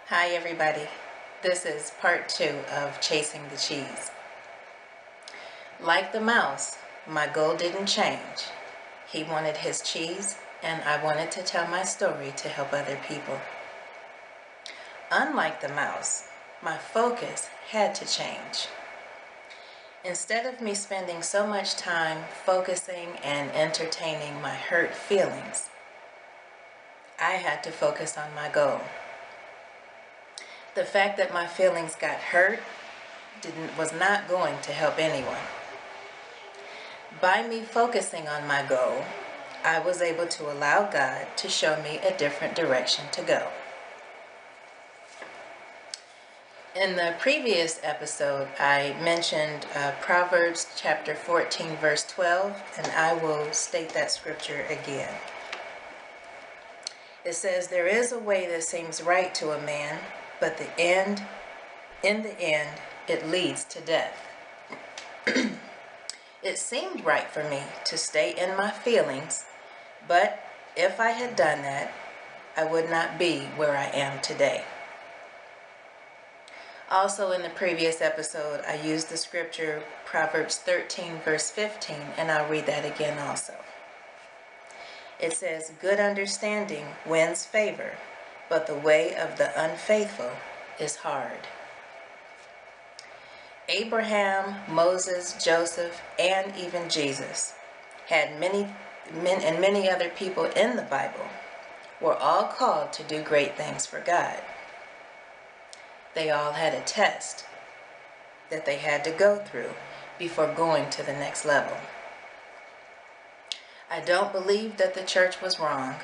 Hi everybody, this is part 2 of Chasing the Cheese. Like the mouse, my goal didn't change. He wanted his cheese and I wanted to tell my story to help other people. Unlike the mouse, my focus had to change. Instead of me spending so much time focusing and entertaining my hurt feelings, I had to focus on my goal. The fact that my feelings got hurt was not going to help anyone. By me focusing on my goal, I was able to allow God to show me a different direction to go. In the previous episode, I mentioned Proverbs chapter 14, verse 12, and I will state that scripture again. It says, "There is a way that seems right to a man, but in the end, it leads to death." It seemed right for me to stay in my feelings, but if I had done that, I would not be where I am today. Also in the previous episode, I used the scripture Proverbs 13, verse 15, and I'll read that again also. It says, "Good understanding wins favor, but the way of the unfaithful is hard." Abraham, Moses, Joseph, and even Jesus had many other people in the Bible were all called to do great things for God. They all had a test that they had to go through before going to the next level. I don't believe that the church was wrong.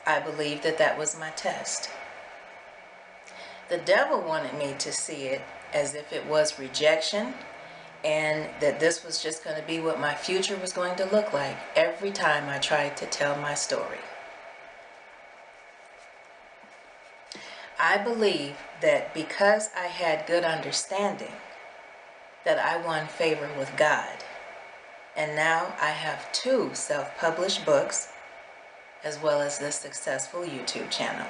I believe that that was my test. The devil wanted me to see it as if it was rejection and that this was just going to be what my future was going to look like every time I tried to tell my story. I believe that because I had good understanding, that I won favor with God. And now I have 2 self-published books, as well as this successful YouTube channel.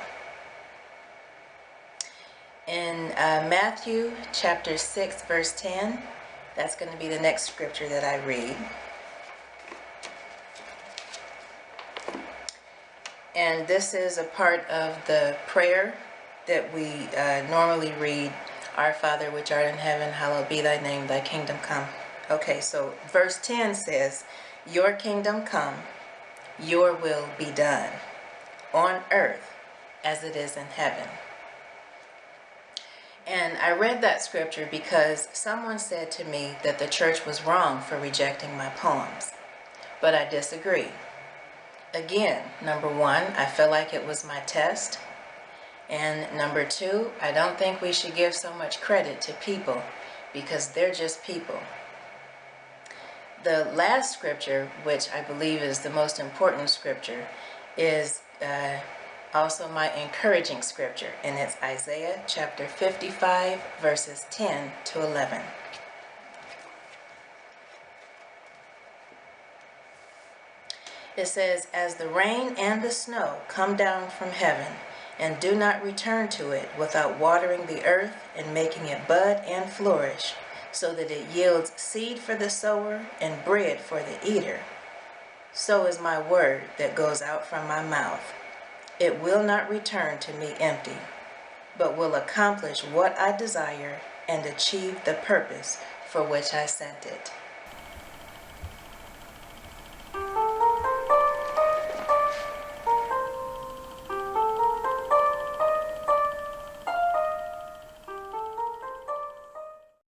In Matthew chapter 6, verse 10, that's going to be the next scripture that I read. And this is a part of the prayer that we normally read, "Our Father which art in heaven, hallowed be thy name, thy kingdom come." Okay, so verse 10 says, "Your kingdom come, your will be done, on earth as it is in heaven." And I read that scripture because someone said to me that the church was wrong for rejecting my poems, but I disagree. Again, number 1, I feel like it was my test. And number 2, I don't think we should give so much credit to people because they're just people. The last scripture, which I believe is the most important scripture, is also my encouraging scripture, and it's Isaiah chapter 55, verses 10 to 11. It says, "As the rain and the snow come down from heaven, and do not return to it without watering the earth and making it bud and flourish, so that it yields seed for the sower and bread for the eater, so is my word that goes out from my mouth. It will not return to me empty, but will accomplish what I desire and achieve the purpose for which I sent it."